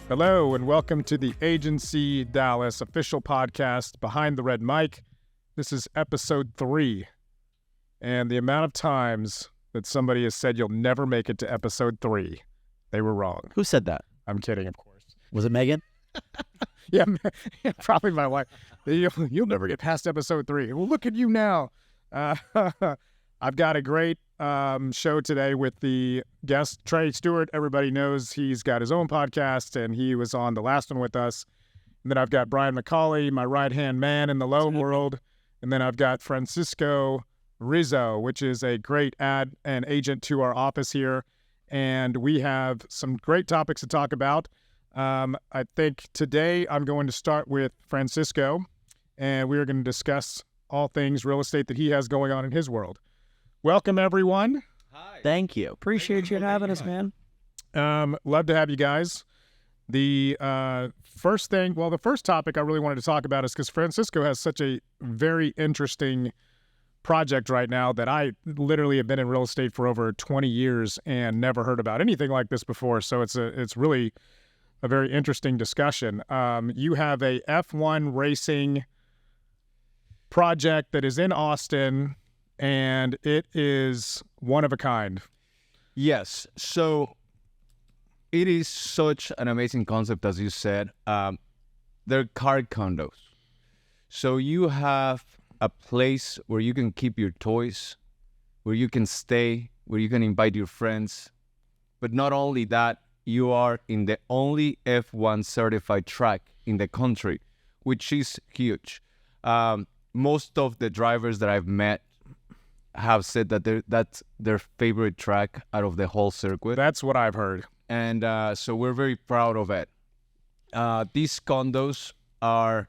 Hello, and welcome to the Agency Dallas official podcast, Behind the Red Mic. This is episode 3, and the amount of times that somebody has said you'll never make it to episode 3, they were wrong. Who said that? I'm kidding, of course. Was it Megan? Yeah, probably my wife. You'll never get past episode 3. Well, look at you now. I've got a great show today with the guest, Trey Stewart. Everybody knows he's got his own podcast, and he was on the last one with us. And then I've got Brian McCauley, my right-hand man in the loan world. And then I've got Francisco Rizo, which is a great ad and agent to our office here. And we have some great topics to talk about. I think today I'm going to start with Francisco, and we're going to discuss all things real estate that he has going on in his world. Welcome, everyone. Hi. Thank you. Appreciate you having us, man. Love to have you guys. The first topic I really wanted to talk about is because Francisco has such a very interesting project right now that I literally have been in real estate for over 20 years and never heard about anything like this before. So it's really a very interesting discussion. You have a F1 racing project that is in Austin, and it is one of a kind. Yes. So it is such an amazing concept, as you said. They're car condos. So you have a place where you can keep your toys, where you can stay, where you can invite your friends. But not only that, you are in the only F1 certified track in the country, which is huge. Most of the drivers that I've met have said that that's their favorite track out of the whole circuit. That's what I've heard. And so we're very proud of it. These condos are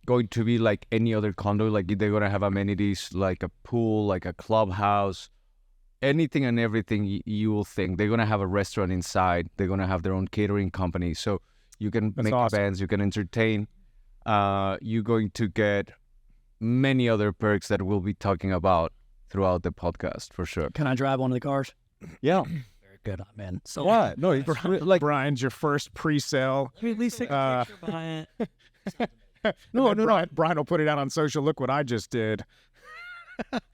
going to be like any other condo. Like they're going to have amenities like a pool, like a clubhouse, anything and everything you will think. They're going to have a restaurant inside. They're going to have their own catering company. So you can make events, you can entertain. You're going to get many other perks that we'll be talking about throughout the podcast, for sure. Can I drive one of the cars? Yeah. Very good, man. So what? No, it's like Brian's your first pre-sale. Let me at least take a picture behind it. No. Brian will put it out on social. Look what I just did.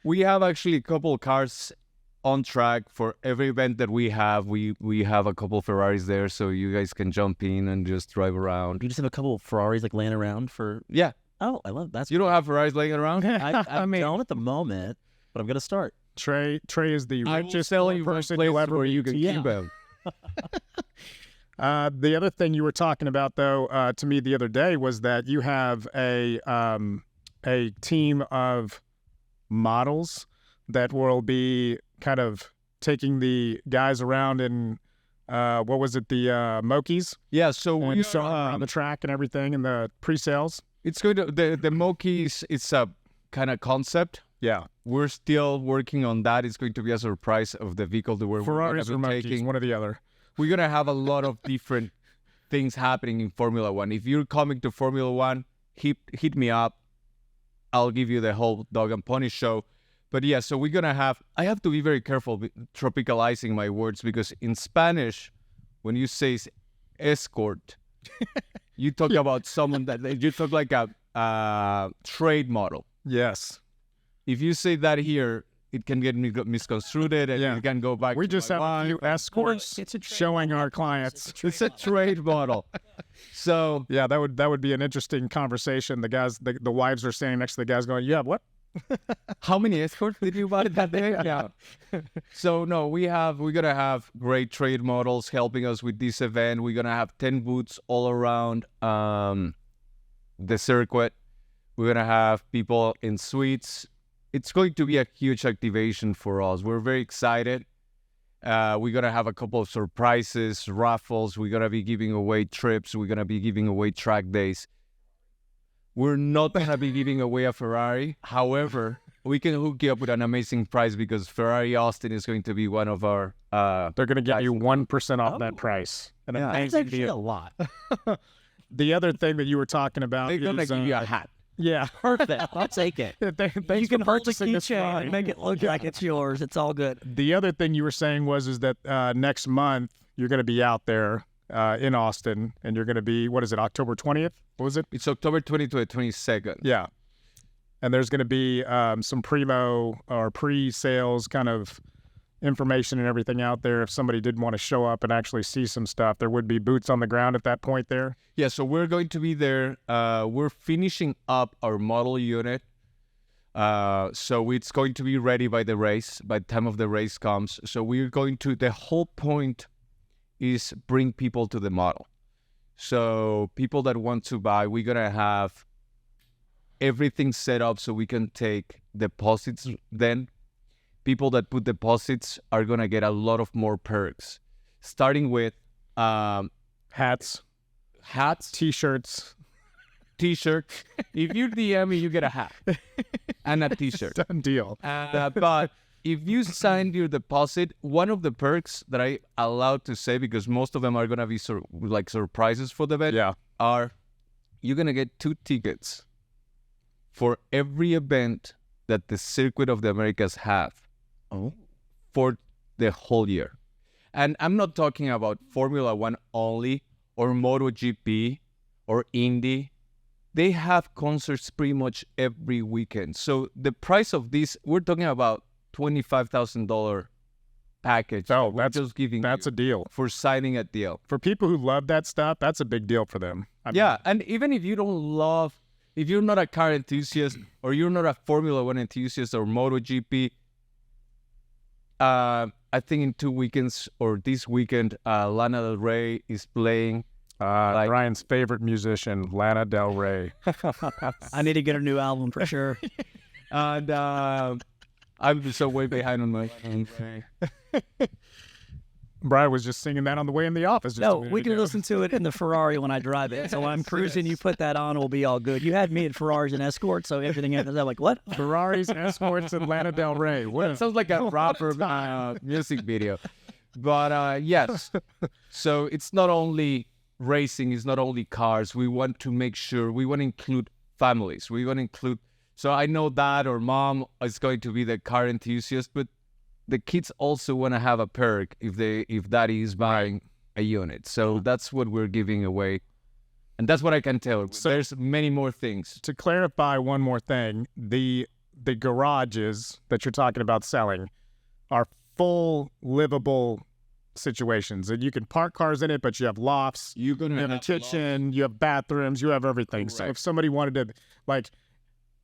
We have actually a couple of cars on track for every event that we have. We have a couple of Ferraris there, so you guys can jump in and just drive around. You just have a couple of Ferraris like laying around for... Yeah. Oh, I love that. You don't have Ferraris laying around? I don't at the moment, but I'm going to start. Trey is the richest person you'll ever where you can Yeah. keep them. The other thing you were talking about, though, to me the other day was that you have a team of models that will be kind of taking the guys around in, what was it, the Mokies? Yeah, so we show on the track and everything in the pre-sales. It's going to the Mokies. It's a kind of concept. Yeah, we're still working on that. It's going to be a surprise of the vehicle that we're Ferraris or Mokies, taking. one or the other. We're going to have a lot of different things happening in Formula One. If you're coming to Formula One, hit me up. I'll give you the whole dog and pony show. But yeah, so we're going to have... I have to be very careful tropicalizing my words, because in Spanish, when you say escort, you talk about someone you talk like a trade model. Yes. If you say that here, it can get misconstrued, and you can go back. We just have a few escorts showing our clients. It's a trade model. So yeah, that would be an interesting conversation. The guys, the wives are standing next to the guys, going, "Yeah, what? How many escorts did you buy that day?" Yeah. So no, we're gonna have great trade models helping us with this event. We're gonna have 10 booths all around the circuit. We're gonna have people in suites. It's going to be a huge activation for us. We're very excited. We're going to have a couple of surprises, raffles. We're going to be giving away trips. We're going to be giving away track days. We're not going to be giving away a Ferrari. However, we can hook you up with an amazing price, because Ferrari Austin is going to be one of our... They're going to get you 1% off that price. And that's actually a lot. The other thing that you were talking about They're going to give you a hat. Yeah. Perfect. I'll take it. Thanks you can for hold the purchasing this keychain Ferrari. and make it look like it's yours. It's all good. The other thing you were saying is that next month you're going to be out there in Austin, and you're going to be, what is it, October 20th? What was it? It's October 20th to the 22nd. Yeah. And there's going to be some primo or pre-sales kind of information and everything out there. If somebody did want to show up and actually see some stuff, there would be boots on the ground at that point there. Yeah, so we're going to be there. We're finishing up our model unit. So it's going to be ready by the race, by the time of the race comes. So we're going to, the whole point is bring people to the model. So people that want to buy, we're going to have everything set up so we can take deposits then. People that put deposits are going to get a lot of more perks, starting with hats, t-shirts. T-shirt. If you DM me, you get a hat and a T-shirt. Done deal. But if you signed your deposit, one of the perks that I allowed to say, because most of them are going to be surprises for the event, are you're going to get 2 tickets for every event that the Circuit of the Americas have for the whole year. And I'm not talking about Formula One only or MotoGP or Indy. They have concerts pretty much every weekend. So the price of this, we're talking about $25,000 package. Oh, that's a deal. For signing a deal. For people who love that stuff, that's a big deal for them. And even if you don't love, if you're not a car enthusiast or you're not a Formula One enthusiast or MotoGP, I think in 2 weekends or this weekend, Lana Del Rey is playing. Ryan's favorite musician, Lana Del Rey. I need to get a new album for sure. And I'm so way behind on my... Brian was just singing that on the way in the office. No, we can listen to it in the Ferrari when I drive it. So when I'm cruising, you put that on, we'll be all good. You had me at Ferraris and Escorts, so everything else, I'm like, what? Ferraris, Escorts, and Lana Del Rey. It sounds like a proper music video. But yes, so it's not only racing, it's not only cars. We want to make sure, we want to include families. We want to include, so I know dad or mom is going to be the car enthusiast, but the kids also want to have a perk if daddy is buying a unit. So that's what we're giving away. And that's what I can tell. So there's many more things. To clarify one more thing, the garages that you're talking about selling are full livable situations. And you can park cars in it, but you have lofts, you have a kitchen, you have bathrooms, you have everything. Correct. So if somebody wanted to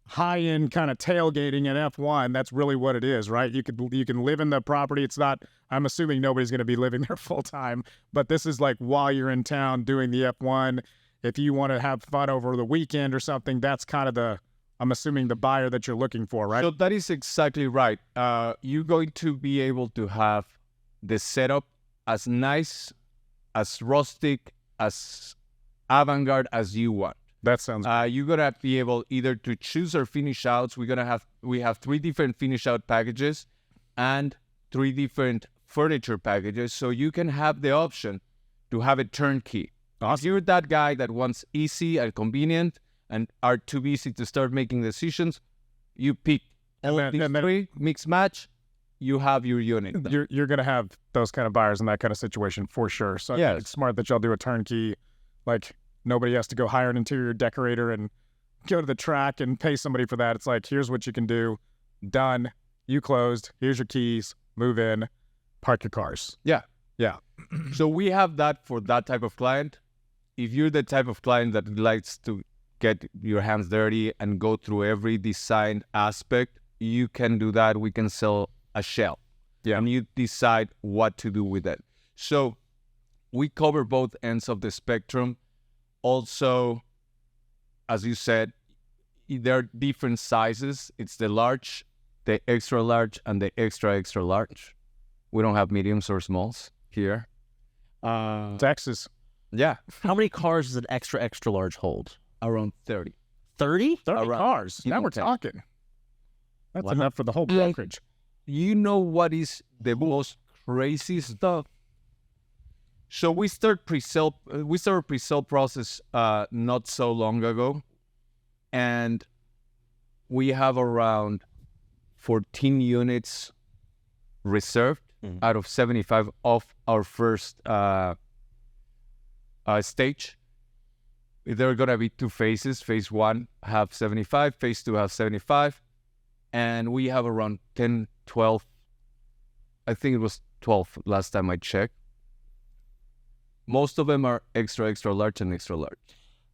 high-end kind of tailgating at F1, that's really what it is, right? You can live in the property. It's not, I'm assuming nobody's going to be living there full time, but this is like while you're in town doing the F1, if you want to have fun over the weekend or something, that's kind of I'm assuming the buyer that you're looking for, right? So that is exactly right. You're going to be able to have the setup as nice, as rustic, as avant-garde as you want. That sounds good. You're going to be able either to choose our finish outs. We have 3 different finish out packages and 3 different furniture packages. So you can have the option to have a turnkey. Awesome. If you're that guy that wants easy and convenient and are too busy to start making decisions, you pick all these 3, mix match, you have your unit. You're going to have those kind of buyers in that kind of situation for sure. So yeah, it's smart that y'all do a turnkey, nobody has to go hire an interior decorator and go to the track and pay somebody for that. It's like, here's what you can do. Done. You closed. Here's your keys. Move in. Park your cars. Yeah. Yeah. So we have that for that type of client. If you're the type of client that likes to get your hands dirty and go through every design aspect, you can do that. We can sell a shell. Yeah. And you decide what to do with it. So we cover both ends of the spectrum. Also, as you said, there are different sizes. It's the large, the extra large, and the extra large. We don't have mediums or smalls here. Texas. Yeah. How many cars does an extra large hold? Around 30. 30? 30 cars. Now we're talking. That's enough for the whole brokerage. You know what is the most crazy stuff? So we started pre-sale process not so long ago, and we have around 14 units reserved out of 75 of our first stage. There are gonna be 2 phases. Phase 1 have 75. Phase 2 have 75, and we have around 10, 12. I think it was 12 last time I checked. Most of them are extra large and extra large.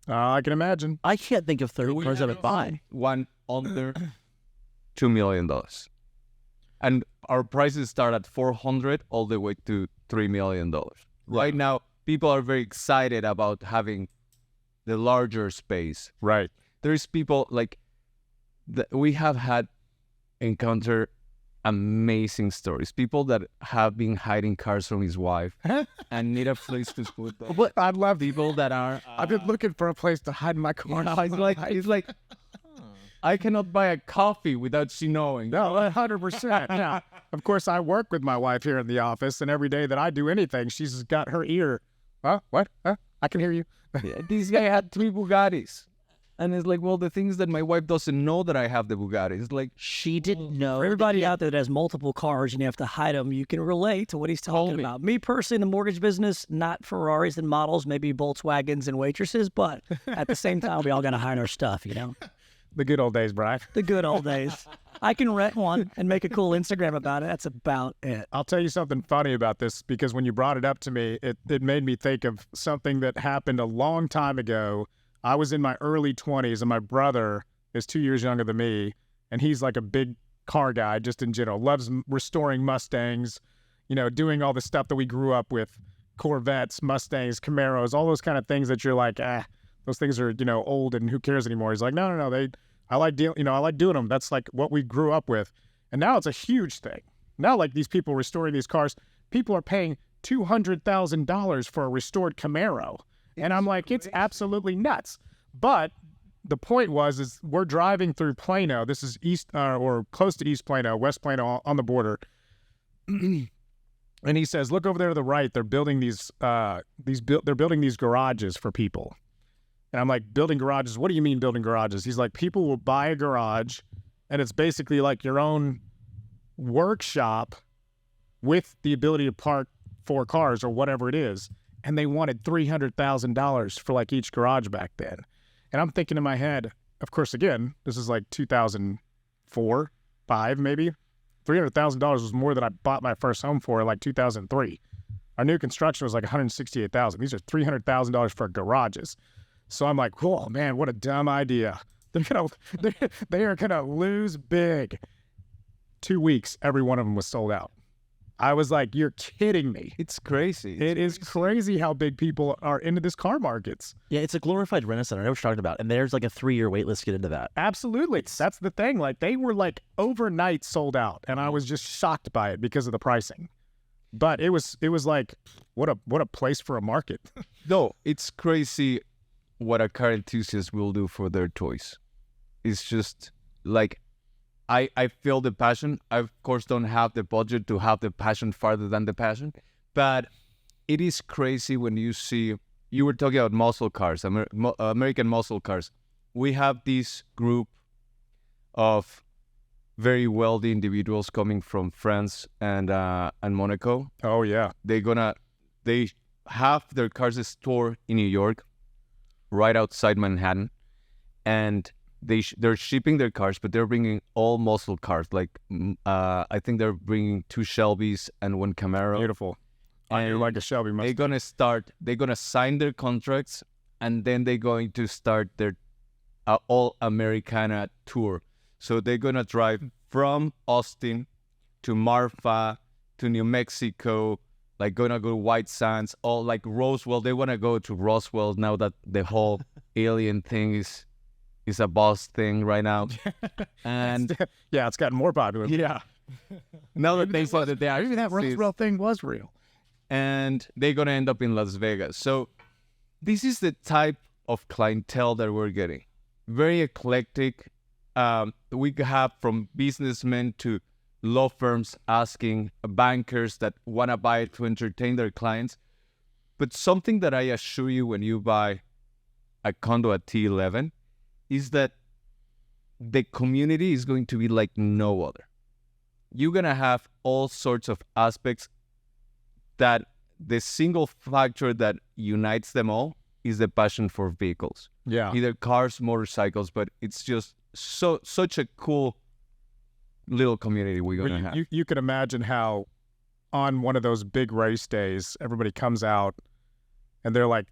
I can imagine. I can't think of 30 cars I would buy. One under $2 million. And our prices start at 400 all the way to $3 million. Right now, people are very excited about having the larger space. Right. There's people like we have had encounter amazing stories. People that have been hiding cars from his wife and need a place to put them. But I love People that are I've been looking for a place to hide my car. he's like I cannot buy a coffee without she knowing. No, 100%. Yeah. Of course, I work with my wife here in the office, and every day that I do anything, she's got her ear. Huh? What? Huh? I can hear you. This guy had 3 Bugattis. And it's like, well, the things that my wife doesn't know that I have the Bugatti. It's like, She didn't know. For everybody out there that has multiple cars and you have to hide them, you can relate to what he's talking about. Me personally, in the mortgage business, not Ferraris and models, maybe Volkswagens and waitresses, but at the same time, we all got to hide our stuff, you know? The good old days, Brian. The good old days. I can rent one and make a cool Instagram about it. That's about it. I'll tell you something funny about this, because when you brought it up to me, it made me think of something that happened a long time ago. I was in my early 20s, and my brother is 2 years younger than me, and he's like a big car guy just in general, loves restoring Mustangs, you know, doing all the stuff that we grew up with, Corvettes, Mustangs, Camaros, all those kind of things that you're like, those things are, you know, old and who cares anymore. He's like, no, I like doing them. That's like what we grew up with. And now it's a huge thing. Now, like, these people restoring these cars, people are paying $200,000 for a restored Camaro. And I'm like, it's absolutely nuts. But the point is we're driving through Plano. This is east or close to East Plano, West Plano, on the border. And he says, look over there to the right. They're building they're building these garages for people. And I'm like, building garages? What do you mean building garages? He's like, people will buy a garage, and it's basically like your own workshop with the ability to park 4 cars or whatever it is. And they wanted $300,000 for like each garage back then. And I'm thinking in my head, of course, again, this is like 2004, 5 maybe. $300,000 was more than I bought my first home for in like 2003. Our new construction was like $168,000. These are $300,000 for garages. So I'm like, whoa, man, what a dumb idea. They are gonna lose big. 2 weeks, every one of them was sold out. I was like, you're kidding me. it's crazy. It is crazy how big people are into this car markets. Yeah, it's a glorified Renaissance. I know what you're talking about. And there's like a 3-year wait list to get into that. Absolutely. That's the thing. Like, they were like overnight sold out, and I was just shocked by it because of the pricing. But it was like, what a place for a market. No, it's crazy what a car enthusiast will do for their toys. It's just like, I feel the passion. I, of course, don't have the budget to have the passion farther than the passion. But it is crazy when you see, you were talking about muscle cars, American muscle cars. We have this group of very wealthy individuals coming from France and Monaco. Oh, yeah. They have their cars stored in New York, right outside Manhattan, and they're shipping their cars, but they're bringing all muscle cars. Like I think they're bringing 2 Shelbys and 1 Camaro. Beautiful. I do like a Shelby Mustang. They're gonna sign their contracts, and then they're going to start their all Americana tour. So they're gonna drive from Austin to Marfa to New Mexico, like gonna go to White Sands, all like Roswell. They wanna go to Roswell now that the whole alien thing is a boss thing right now. And yeah, it's gotten more popular. yeah, now that they saw that they Maybe that actually Roswell thing was real. and they're gonna end up in Las Vegas. So this is the type of clientele that we're getting. Very eclectic. We have from businessmen to law firms asking bankers that want to buy it to entertain their clients. But something that I assure you when you buy a condo at T-11 is that the community is going to be like no other. You're going to have all sorts of aspects that the single factor that unites them all is the passion for vehicles. Yeah. Either cars, motorcycles, but it's just such a cool little community we're going to have. You can imagine how on one of those big race days, everybody comes out and they're like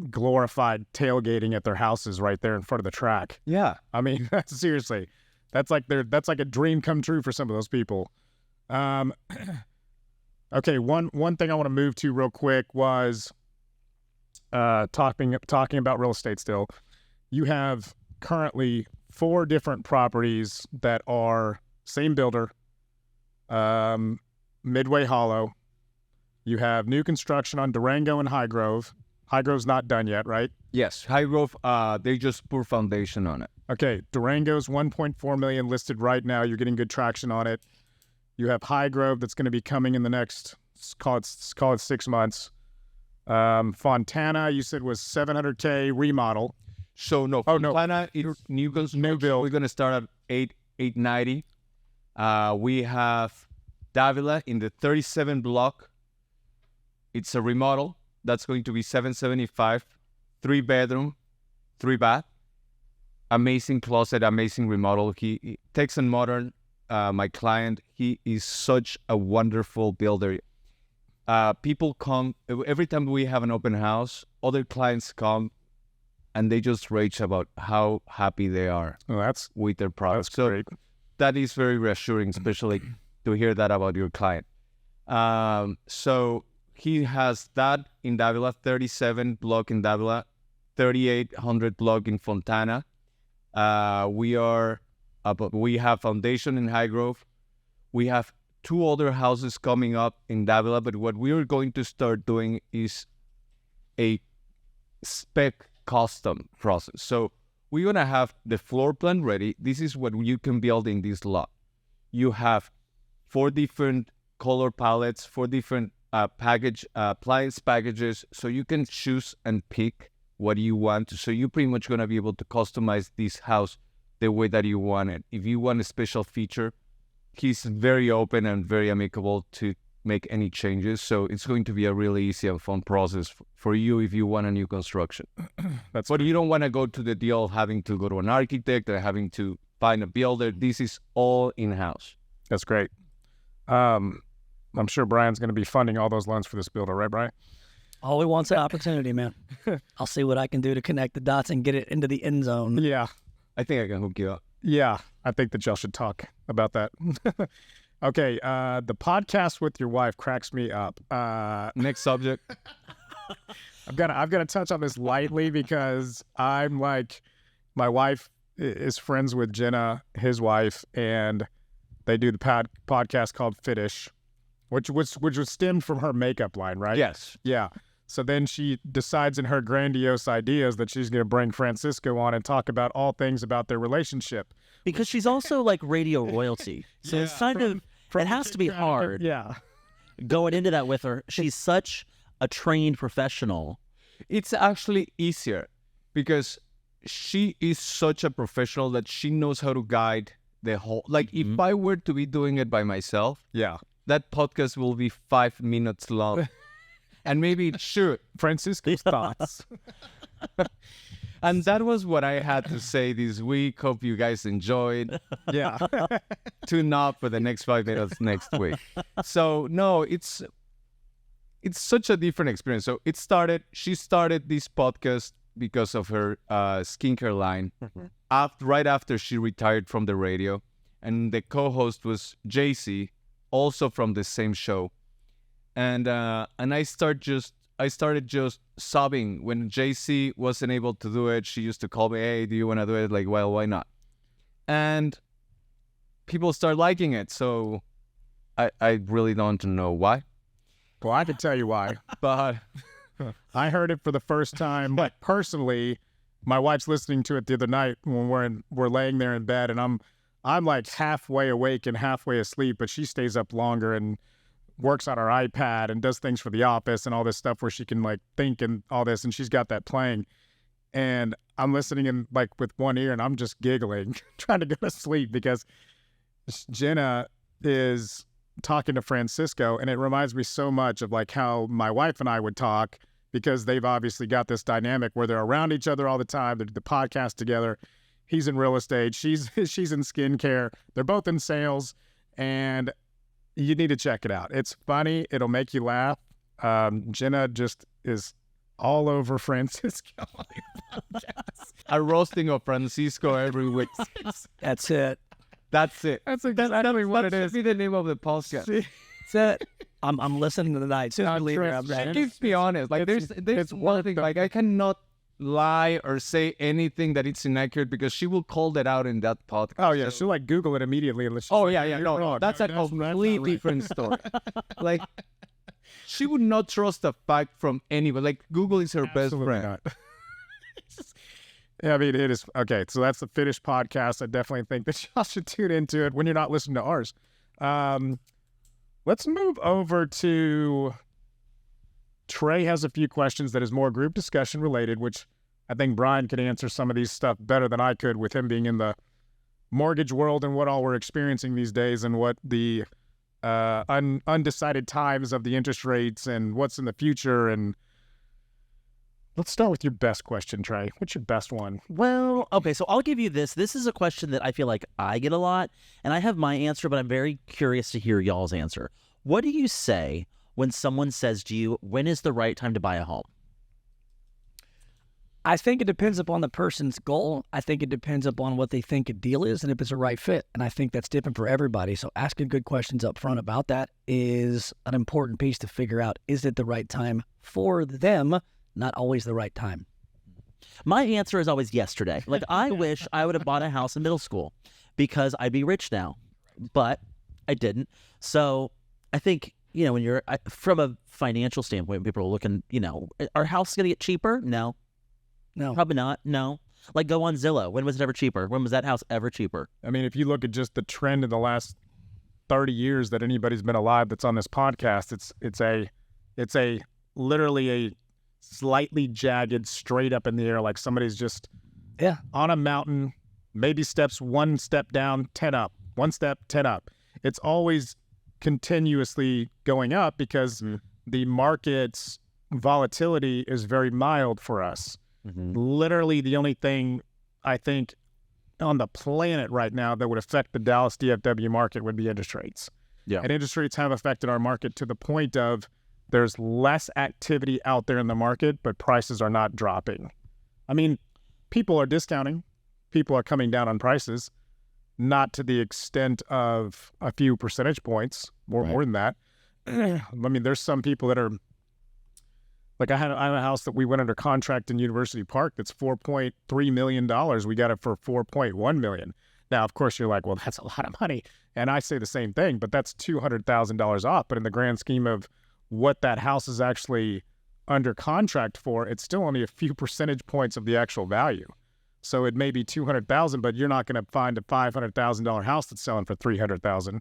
glorified tailgating at their houses right there in front of the track. Yeah. I mean, seriously, that's like a dream come true for some of those people. Okay, one thing I want to move to real quick was talking about real estate still. You have currently 4 different properties that are same builder, Midway Hollow. You have new construction on Durango and Highgrove. Highgrove's not done yet, right? Yes, Highgrove, they just pour foundation on it. Okay, Durango's $1.4 million listed right now. You're getting good traction on it. You have Highgrove that's going to be coming in the next, call it 6 months. Fontana, you said was $700K remodel. So no, Fontana is new build. We're going to start at 890. We have Davila in the 37 block. It's a remodel. That's going to be $775, 3-bedroom, 3-bath. Amazing closet, amazing remodel. He Texan Modern, my client, he is such a wonderful builder. People come, every time we have an open house, other clients come and they just rage about how happy they are with their product. That's great. That is very reassuring, especially to hear that about your client. So he has that in Davila, 37 block in Davila, 3800 block in Fontana. We have foundation in Highgrove. We have 2 other houses coming up in Davila, but what we are going to start doing is a spec custom process. So we're going to have the floor plan ready. This is what you can build in this lot. You have 4 different color palettes, 4 different appliance packages, so you can choose and pick what you want. So you're pretty much going to be able to customize this house the way that you want it. If you want a special feature, he's very open and very amicable to make any changes. So it's going to be a really easy and fun process for you if you want a new construction. But you don't want to go to the deal of having to go to an architect or having to find a builder. This is all in-house. That's great. I'm sure Brian's going to be funding all those loans for this builder, right, Brian? All he wants an opportunity, man. I'll see what I can do to connect the dots and get it into the end zone. Yeah. I think I can hook you up. Yeah, I think that y'all should talk about that. Okay, the podcast with your wife cracks me up. Next subject. I've got to touch on this lightly because I'm like, my wife is friends with Jenna, his wife, and they do the podcast called Fitish, which was stemmed from her makeup line, right? Yes. Yeah. So then she decides in her grandiose ideas that she's going to bring Francisco on and talk about all things about their relationship. Because she's also like radio royalty. So it's kind of, it has to be hard. Yeah. Going into that with her. She's such a trained professional. It's actually easier because she is such a professional that she knows how to guide the whole. Like if I were to be doing it by myself, that podcast will be 5 minutes long. And maybe it should. Francisco's thoughts. And that was what I had to say this week. Hope you guys enjoyed. Yeah. Tune up for the next 5 minutes next week. So no, it's such a different experience. So she started this podcast because of her skincare line. Right after she retired from the radio. And the co-host was JC, also from the same show. And I started just sobbing when JC wasn't able to do it. She used to call me, "Hey, do you want to do it?" Like, well, why not? And people start liking it. So I really don't know why. Well, I can tell you why. But I heard it for the first time personally. My wife's listening to it the other night when we're laying there in bed, and I'm like halfway awake and halfway asleep, but she stays up longer and works on her iPad and does things for the office and all this stuff where she can like think and all this, and she's got that playing. And I'm listening in like with one ear and I'm just giggling, trying to go to sleep because Jenna is talking to Francisco, and it reminds me so much of like how my wife and I would talk, because they've obviously got this dynamic where they're around each other all the time. They do the podcast together. He's in real estate. She's in skincare. They're both in sales, and you need to check it out. It's funny. It'll make you laugh. Jenna just is all over Francisco. A roasting of Francisco every week. That's it. That's it. That's exactly what it is. That should be the name of the podcast. That's it. I'm listening tonight. Soon as I leave here, I'm It ready. keeps me honest. Like there's one thing. Like I cannot lie or say anything that it's inaccurate because she will call that out in that podcast. Oh yeah, So- she'll like Google it immediately. And Oh yeah, yeah. No, wrong. that's a That's completely different story. Like she would not trust a fact from anyone. Like Google is her best Absolutely friend. not. Yeah, I mean, it is. Okay, so that's the Fitish Podcast. I definitely think that y'all should tune into it when you're not listening to ours. Let's move over to Trey has a few questions that is more group discussion related, which I think Brian could answer some of these stuff better than I could with him being in the mortgage world and what all we're experiencing these days and what the undecided times of the interest rates and what's in the future. And let's start with your best question, Trey. What's your best one? Well, okay, so I'll give you this. This is a question that I feel like I get a lot, and I have my answer, but I'm very curious to hear y'all's answer. What do you say when someone says to you, when is the right time to buy a home? I think it depends upon the person's goal. I think it depends upon what they think a deal is and if it's a right fit. And I think that's different for everybody. So asking good questions up front about that is an important piece to figure out. Is it the right time for them? Not always the right time. My answer is always yesterday. Like, I wish I would have bought a house in middle school because I'd be rich now, but I didn't. So I think, you know, when you're from a financial standpoint, people are looking, you know, are houses going to get cheaper? No. No. Probably not. No. Like, go on Zillow. When was it ever cheaper? When was that house ever cheaper? I mean, if you look at just the trend in the last 30 years that anybody's been alive that's on this podcast, it's a literally a slightly jagged, straight up in the air, like somebody's just on a mountain, maybe steps one step down, 10 up, one step, 10 up. It's always continuously going up because the market's volatility is very mild for us. Literally the only thing I think on the planet right now that would affect the Dallas DFW market would be interest rates. Yeah. And interest rates have affected our market to the point of there's less activity out there in the market, but prices are not dropping. I mean, people are discounting. People are coming down on prices, not to the extent of a few percentage points, more than that. I mean, there's some people that are, like I have a house that we went under contract in University Park that's $4.3 million. We got it for $4.1 million. Now, of course, you're like, well, that's a lot of money. And I say the same thing, but that's $200,000 off. But in the grand scheme of what that house is actually under contract for, it's still only a few percentage points of the actual value. So it may be $200,000, but you're not going to find a $500,000 house that's selling for $300,000.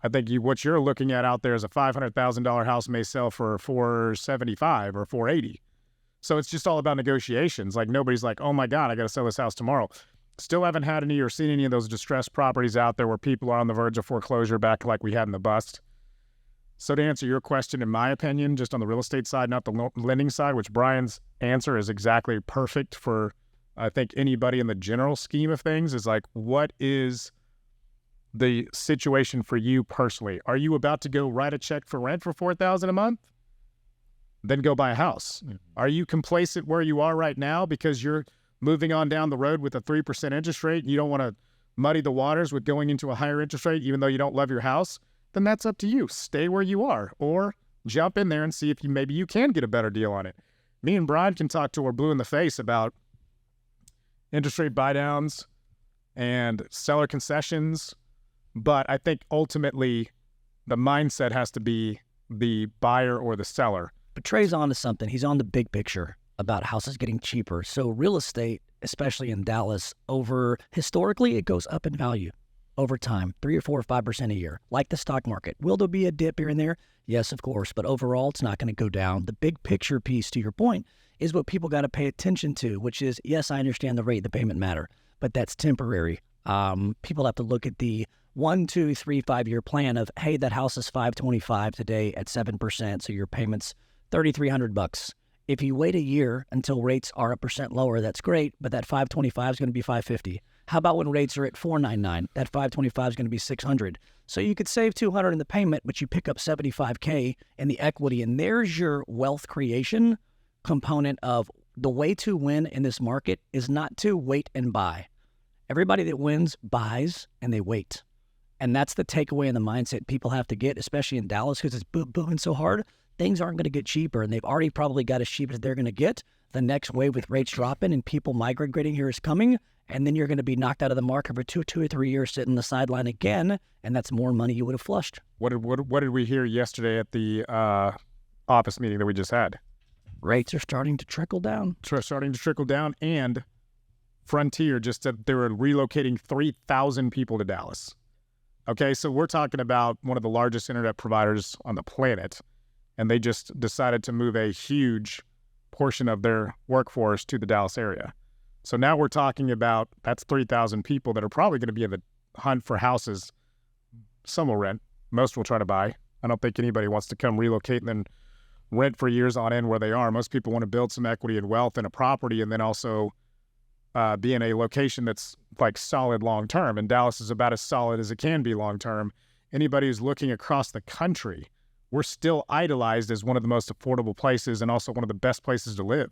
I think what you're looking at out there is a $500,000 house may sell for $475,000 or $480,000. So it's just all about negotiations. Like nobody's like, oh my God, I got to sell this house tomorrow. Still haven't had any or seen any of those distressed properties out there where people are on the verge of foreclosure back like we had in the bust. So to answer your question, in my opinion, just on the real estate side, not the lending side, which Brian's answer is exactly perfect for, I think, anybody in the general scheme of things, is like, what is the situation for you personally? Are you about to go write a check for rent for $4,000 a month? Then go buy a house. Are you complacent where you are right now because you're moving on down the road with a 3% interest rate and you don't want to muddy the waters with going into a higher interest rate even though you don't love your house? Then that's up to you. Stay where you are or jump in there and see if maybe you can get a better deal on it. Me and Brian can talk till we're blue in the face about interest rate buy downs and seller concessions. But I think ultimately the mindset has to be the buyer or the seller. But Trey's on to something. He's on the big picture about houses getting cheaper. So real estate, especially in Dallas, historically, it goes up in value over time, 3 or 4 or 5% a year, like the stock market. Will there be a dip here and there? Yes, of course. But overall, it's not going to go down. The big picture piece, to your point, is what people got to pay attention to, which is, yes, I understand the rate and the payment matter, but that's temporary. People have to look at the 1, 2, 3, 5-year plan of, hey, that house is $525 today at 7%, so your payment's $3,300. If you wait a year until rates are 1% lower, that's great, but that $525 is going to be $550. How about when rates are at $499? That $525 is going to be $600. So you could save $200 in the payment, but you pick up $75K in the equity, and there's your wealth creation component of the way to win in this market is not to wait and buy. Everybody that wins buys and they wait. And that's the takeaway and the mindset people have to get, especially in Dallas, because it's booming so hard. Things aren't going to get cheaper, and they've already probably got as cheap as they're going to get. The next wave with rates dropping and people migrating here is coming, and then you're going to be knocked out of the market for two or 3 years, sitting on the sideline again, and that's more money you would have flushed. What did we hear yesterday at the office meeting that we just had? Rates are starting to trickle down. And Frontier just said they were relocating 3,000 people to Dallas. Okay, so we're talking about one of the largest internet providers on the planet, and they just decided to move a huge portion of their workforce to the Dallas area. So now we're talking about that's 3,000 people that are probably going to be in the hunt for houses. Some will rent. Most will try to buy. I don't think anybody wants to come relocate and then rent for years on end where they are. Most people want to build some equity and wealth in a property and then also be in a location that's like solid long term. And Dallas is about as solid as it can be long term. Anybody who's looking across the country, we're still idolized as one of the most affordable places and also one of the best places to live.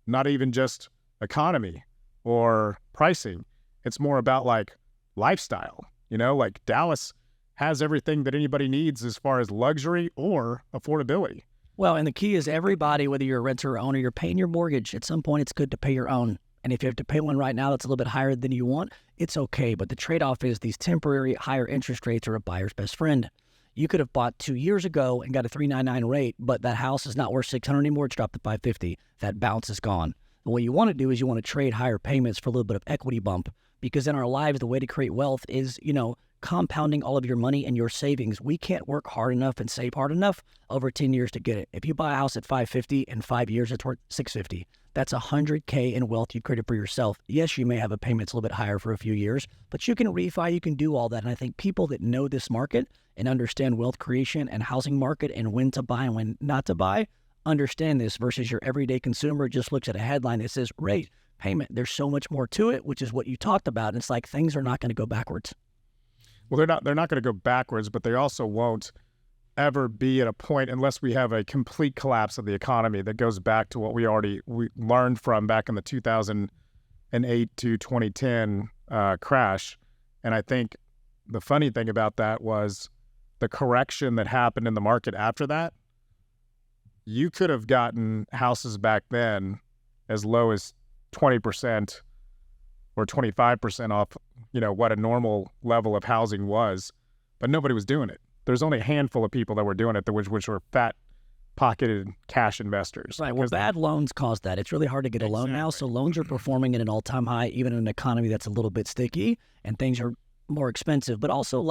Not even just economy or pricing. It's more about like lifestyle. You know, like Dallas has everything that anybody needs as far as luxury or affordability. Well, and the key is everybody, whether you're a renter or owner, you're paying your mortgage. At some point, it's good to pay your own. And if you have to pay one right now that's a little bit higher than you want, it's okay. But the trade-off is these temporary higher interest rates are a buyer's best friend. You could have bought 2 years ago and got a 3.99 rate, but that house is not worth $600 anymore. It's dropped to $550. That bounce is gone. But what you want to do is you want to trade higher payments for a little bit of equity bump, because in our lives, the way to create wealth is, compounding all of your money and your savings. We can't work hard enough and save hard enough over 10 years to get it. If you buy a house at $550 in 5 years, it's worth $650. That's $100K in wealth you created for yourself. Yes, you may have a payment that's a little bit higher for a few years, but you can refi, you can do all that. And I think people that know this market and understand wealth creation and housing market and when to buy and when not to buy, understand this versus your everyday consumer just looks at a headline that says rate, payment. There's so much more to it, which is what you talked about. And it's like things are not going to go backwards. Well, they're not going to go backwards, but they also won't ever be at a point unless we have a complete collapse of the economy that goes back to what we learned from back in the 2008 to 2010 crash. And I think the funny thing about that was the correction that happened in the market after that. You could have gotten houses back then as low as 20% or 25% off, what a normal level of housing was, but nobody was doing it. There's only a handful of people that were doing it, which were fat-pocketed cash investors. Right. Well, bad loans caused that. It's really hard to get a loan now, so loans are performing at an all-time high, even in an economy that's a little bit sticky, and things are more expensive. But also,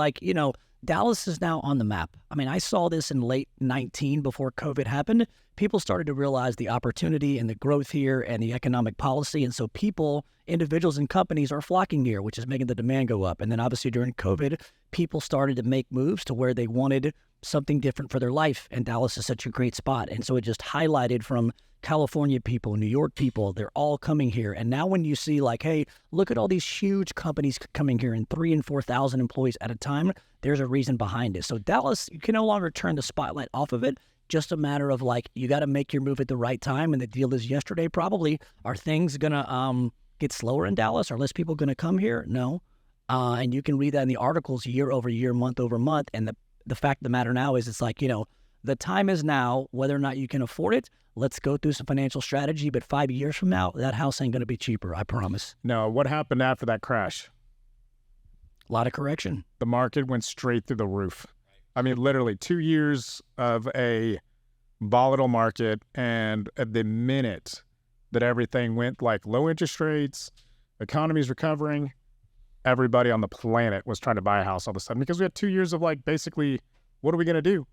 Dallas is now on the map. I mean, I saw this in late 19 before COVID happened. People started to realize the opportunity and the growth here and the economic policy. And so people, individuals and companies are flocking here, which is making the demand go up. And then obviously during COVID, people started to make moves to where they wanted something different for their life. And Dallas is such a great spot. And so it just highlighted from California people, New York people, they're all coming here. And now when you see hey, look at all these huge companies coming here and 3,000 and 4,000 employees at a time, there's a reason behind it. So Dallas, you can no longer turn the spotlight off of it. Just a matter of you got to make your move at the right time. And the deal is yesterday probably. Are things going to get slower in Dallas? Are less people going to come here? No. And you can read that in the articles year over year, month over month. And the fact of the matter now is it's the time is now, whether or not you can afford it. Let's go through some financial strategy. But 5 years from now, that house ain't going to be cheaper. I promise. No, what happened after that crash? A lot of correction. The market went straight through the roof. I mean, literally 2 years of a volatile market, and at the minute that everything went low interest rates, economy's recovering, everybody on the planet was trying to buy a house all of a sudden because we had 2 years of basically, what are we going to do?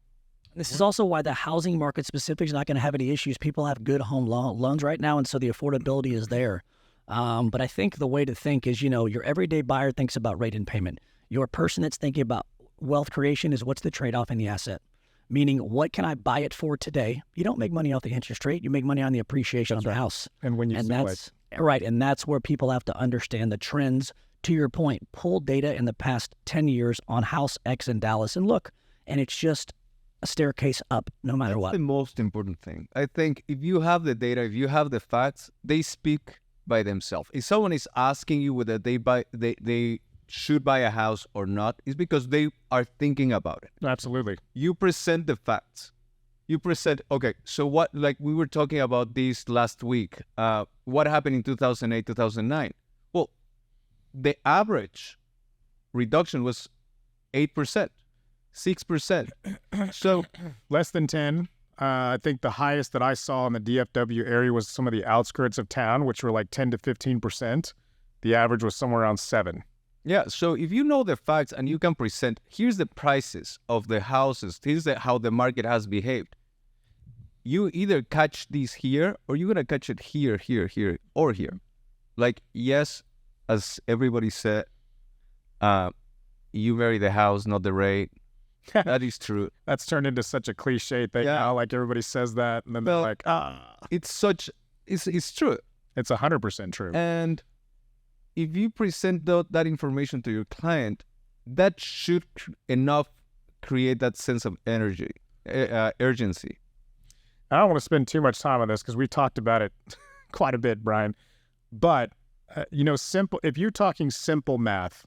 This is also why the housing market specific is not going to have any issues. People have good home loans right now, and so the affordability is there. But I think the way to think is, your everyday buyer thinks about rate and payment. Your person that's thinking about wealth creation is what's the trade-off in the asset? Meaning, what can I buy it for today? You don't make money off the interest rate. You make money on the appreciation of the house. And when you sell it. Right, and that's where people have to understand the trends. To your point, pull data in the past 10 years on House X in Dallas and look, and it's just a staircase up no matter what. That's the most important thing. I think if you have the data, if you have the facts, they speak by themselves. If someone is asking you whether they should buy a house or not, it's because they are thinking about it. Absolutely. You present the facts. You present, okay, so what, like we were talking about this last week, what happened in 2008, 2009? Well, the average reduction was 8%, 6%. So less than 10. I think the highest that I saw in the DFW area was some of the outskirts of town, which were like 10 to 15%. The average was somewhere around 7. Yeah, so if you know the facts and you can present, here's the prices of the houses, here's how the market has behaved. You either catch these here or you're going to catch it here, here, here, or here. Like, yes, as everybody said, you vary the house, not the rate. That is true. That's turned into such a cliche thing now. Like everybody says that, and then they're like, it's true. It's 100% true. And if you present that information to your client, that should enough create that sense of urgency. I don't want to spend too much time on this because we talked about it quite a bit, Brian. But, simple. If you're talking simple math,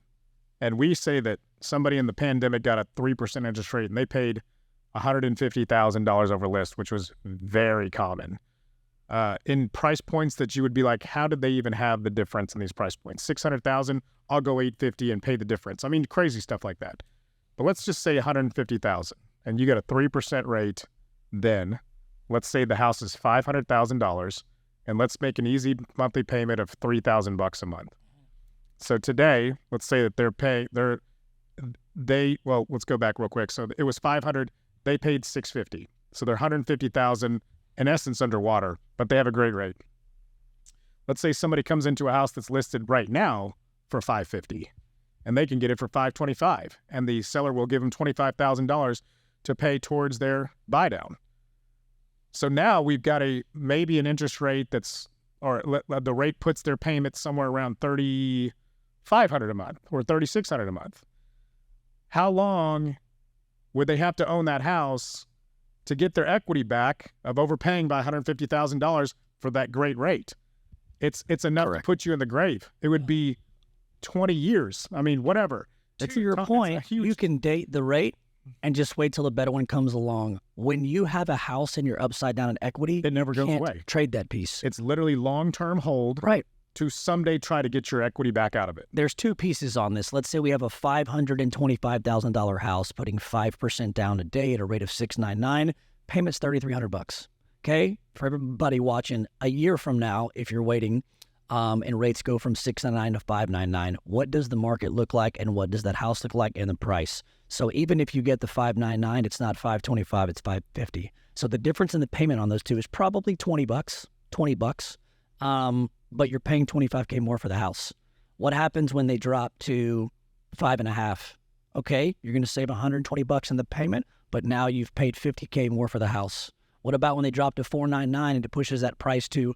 and we say that somebody in the pandemic got a 3% interest rate and they paid $150,000 over list, which was very common. In price points that you would be like, how did they even have the difference in these price points? 600,000, I'll go 850 and pay the difference. I mean, crazy stuff like that. But let's just say 150,000 and you get a 3% rate. Then let's say the house is $500,000 and let's make an easy monthly payment of $3,000 a month. So today, let's say that let's go back real quick. So it was 500, they paid 650. So they're 150,000 in essence underwater, but they have a great rate. Let's say somebody comes into a house that's listed right now for 550 and they can get it for 525 and the seller will give them $25,000 to pay towards their buy down. So now we've got maybe an interest rate the rate puts their payment somewhere around $3,500 a month or $3,600 a month. How long would they have to own that house to get their equity back of overpaying by $150,000 for that great rate? It's enough to put you in the grave. It would be 20 years. I mean, whatever. To your point, you can date the rate and just wait till the better one comes along. When you have a house and you're upside down in equity, it never goes away. Trade that piece. It's literally long-term hold. Right. To someday try to get your equity back out of it. There's two pieces on this. Let's say we have a $525,000 house, putting 5% down today at a rate of $699. Payment's $3,300. Okay, for everybody watching, a year from now, if you're waiting, and rates go from $699 to $599, what does the market look like, and what does that house look like, and the price? So even if you get the $599, it's not $525, it's $550. So the difference in the payment on those two is probably $20. But you're paying $25K more for the house. What happens when they drop to 5.5? Okay, you're going to save $120 in the payment, but now you've paid $50K more for the house. What about when they drop to $499 and it pushes that price to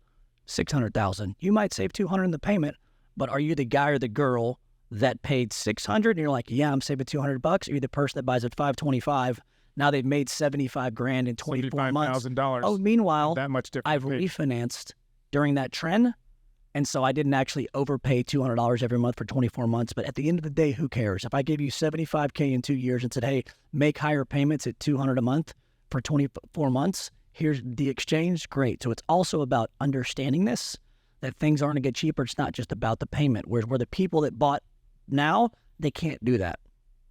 $600,000? You might save $200 in the payment, but are you the guy or the girl that paid $600 and you're like, yeah, I'm saving $200? Or you're the person that buys at $525? Now they've made $75,000 in 24 months. $75,000. Oh, meanwhile, that much different. I've refinanced during that trend. And so I didn't actually overpay $200 every month for 24 months. But at the end of the day, who cares? If I gave you $75K in 2 years and said, hey, make higher payments at $200 a month for 24 months, here's the exchange, great. So it's also about understanding this, that things aren't going to get cheaper. It's not just about the payment. Where the people that bought now, they can't do that.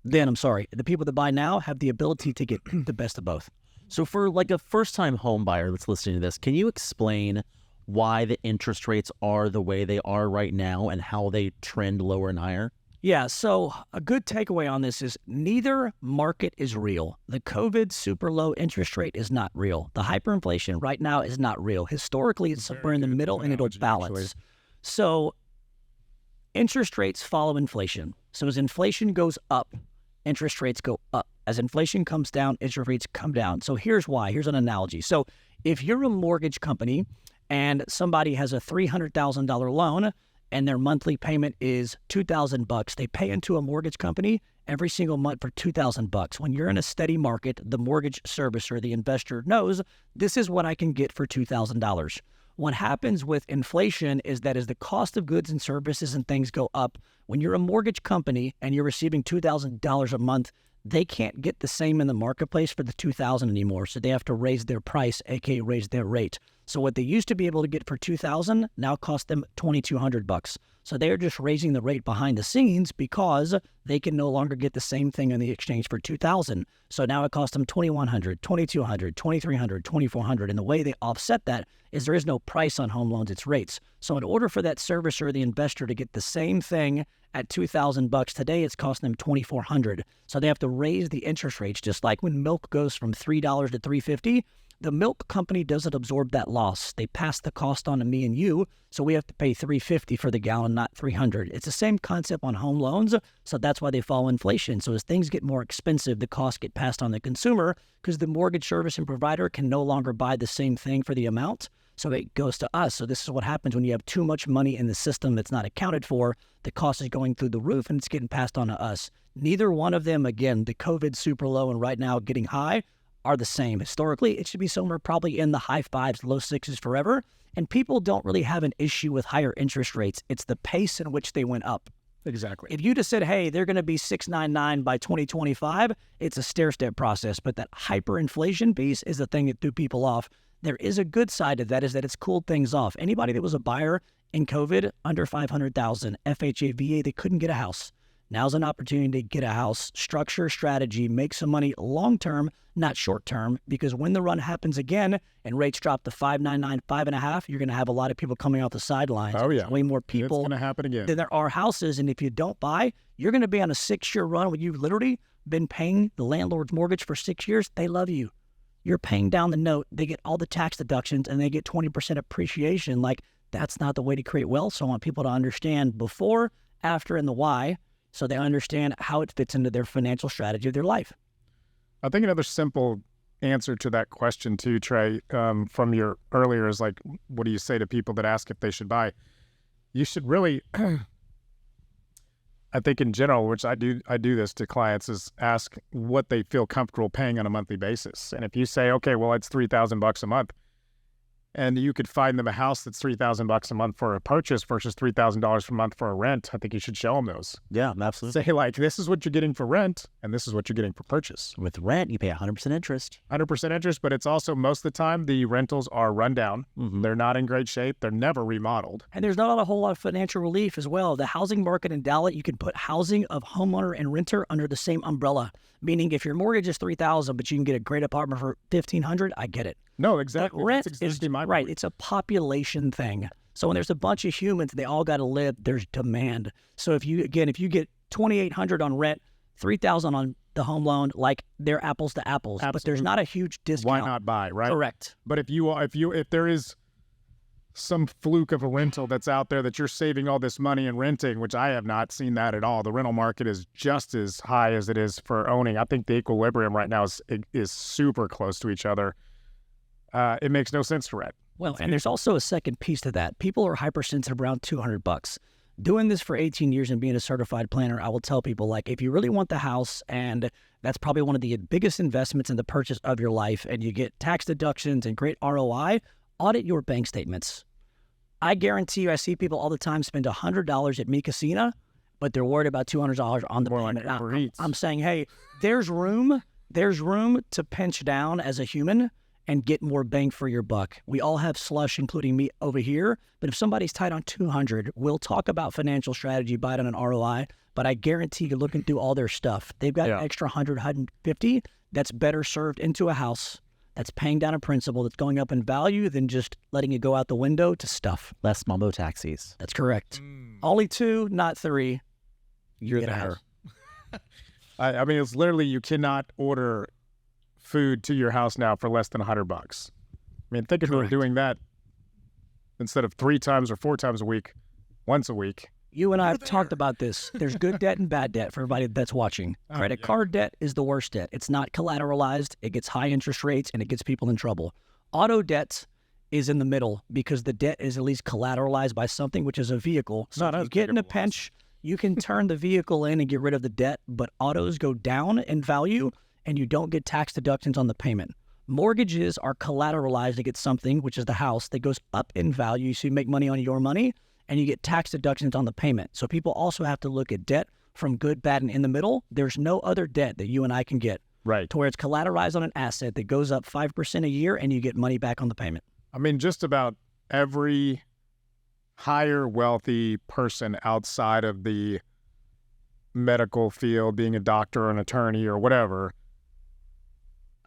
Then, I'm sorry, the people that buy now have the ability to get the best of both. So for like a first-time home buyer that's listening to this, can you explain why the interest rates are the way they are right now and how they trend lower and higher? Yeah, so a good takeaway on this is neither market is real. The COVID super low interest rate is not real. The hyperinflation right now is not real. Historically, it's somewhere in the middle and it'll balance. So interest rates follow inflation. So as inflation goes up, interest rates go up. As inflation comes down, interest rates come down. So here's why. Here's an analogy. So if you're a mortgage company and somebody has a $300,000 loan and their monthly payment is $2,000, they pay into a mortgage company every single month for $2,000. When you're in a steady market, the mortgage servicer, the investor knows this is what I can get for $2,000. What happens with inflation is that as the cost of goods and services and things go up, when you're a mortgage company and you're receiving $2,000 a month, they can't get the same in the marketplace for the $2,000 anymore. So they have to raise their price, aka raise their rate. So what they used to be able to get for $2,000 now costs them $2,200. So they're just raising the rate behind the scenes because they can no longer get the same thing in the exchange for $2,000. So now it costs them $2,100, $2,200, $2,300, $2,400. And the way they offset that is there is no price on home loans, it's rates. So in order for that servicer or the investor to get the same thing at $2,000 today, it's costing them $2,400. So they have to raise the interest rates, just like when milk goes from $3 to $3.50. The milk company doesn't absorb that loss. They pass the cost on to me and you, so we have to pay $3.50 for the gallon, not $300. It's the same concept on home loans, so that's why they follow inflation. So as things get more expensive, the costs get passed on the consumer because the mortgage service and provider can no longer buy the same thing for the amount, so it goes to us. So this is what happens when you have too much money in the system that's not accounted for. The cost is going through the roof and it's getting passed on to us. Neither one of them, again, the COVID super low and right now getting high, are the same. Historically, it should be somewhere probably in the high fives, low sixes forever. And people don't really have an issue with higher interest rates. It's the pace in which they went up. Exactly. If you just said, hey, they're going to be 6.99 by 2025, it's a stair-step process. But that hyperinflation piece is the thing that threw people off. There is a good side of that, is that it's cooled things off. Anybody that was a buyer in COVID under 500,000 FHA, VA, they couldn't get a house. Now's an opportunity to get a house, structure, strategy, make some money long-term, not short-term, because when the run happens again and rates drop to 5.99, 5.5, you're going to have a lot of people coming off the sidelines. Oh, yeah. There's way more people It's going to happen again. than there are houses, and if you don't buy, you're going to be on a 6-year run when you've literally been paying the landlord's mortgage for 6 years. They love you. You're paying down the note. They get all the tax deductions, and they get 20% appreciation. Like, that's not the way to create wealth. So I want people to understand before, after, and the why, so they understand how it fits into their financial strategy of their life. I think another simple answer to that question too, Trey, from your earlier is like, what do you say to people that ask if they should buy? You should really, I think in general, which I do this to clients, is ask what they feel comfortable paying on a monthly basis. And if you say, okay, well, it's $3,000 a month, and you could find them a house that's $3,000 a month for a purchase versus $3,000 per month for a rent, I think you should show them those. Yeah, absolutely. Say like, this is what you're getting for rent, and this is what you're getting for purchase. With rent, you pay 100% interest. 100% interest, but it's also most of the time the rentals are run down. Mm-hmm. They're not in great shape. They're never remodeled. And there's not a whole lot of financial relief as well. The housing market in Dallas, you can put housing of homeowner and renter under the same umbrella. Meaning if your mortgage is $3,000, but you can get a great apartment for $1,500, I get it. No, exactly. But rent That's is exactly my right. point. It's a population thing. So when there's a bunch of humans, they all got to live. There's demand. So if you get $2,800 on rent, $3,000 on the home loan, like they're apples to apples. Absolutely. But there's not a huge discount. Why not buy, right? Correct. But if there is some fluke of a rental that's out there that you're saving all this money in renting, which I have not seen that at all. The rental market is just as high as it is for owning. I think the equilibrium right now is super close to each other. It makes no sense to rent. Well, and there's also a second piece to that. People are hypersensitive around $200. Doing this for 18 years and being a certified planner, I will tell people, like, if you really want the house, and that's probably one of the biggest investments in the purchase of your life, and you get tax deductions and great ROI, audit your bank statements. I guarantee you, I see people all the time spend $100 at Mi Casina, but they're worried about $200 on the More like payment. Uber Eats. I'm saying, hey, there's room to pinch down as a human and get more bang for your buck. We all have slush, including me over here, but if somebody's tight on $200, we'll talk about financial strategy, buy it on an ROI, but I guarantee you're looking through all their stuff. They've got an extra $100, $150 that's better served into a house, that's paying down a principal, that's going up in value than just letting it go out the window to stuff. Less small boat taxis. That's correct. Only 2, not 3. You're Get a there. house. I mean, it's literally, you cannot order food to your house now for less than $100. I mean, think if you were Correct. doing that instead of 3 times or 4 times a week, once a week, You and I have talked about this. There's good debt and bad debt for everybody that's watching. Credit card debt is the worst debt. It's not collateralized. It gets high interest rates, and it gets people in trouble. Auto debt is in the middle because the debt is at least collateralized by something, which is a vehicle. So if you get in a pinch, you can turn the vehicle in and get rid of the debt, but autos go down in value, and you don't get tax deductions on the payment. Mortgages are collateralized against something, which is the house, that goes up in value, so you make money on your money, and you get tax deductions on the payment. So people also have to look at debt from good, bad, and in the middle. There's no other debt that you and I can get. Right. To where it's collateralized on an asset that goes up 5% a year, and you get money back on the payment. I mean, just about every higher wealthy person outside of the medical field, being a doctor or an attorney or whatever,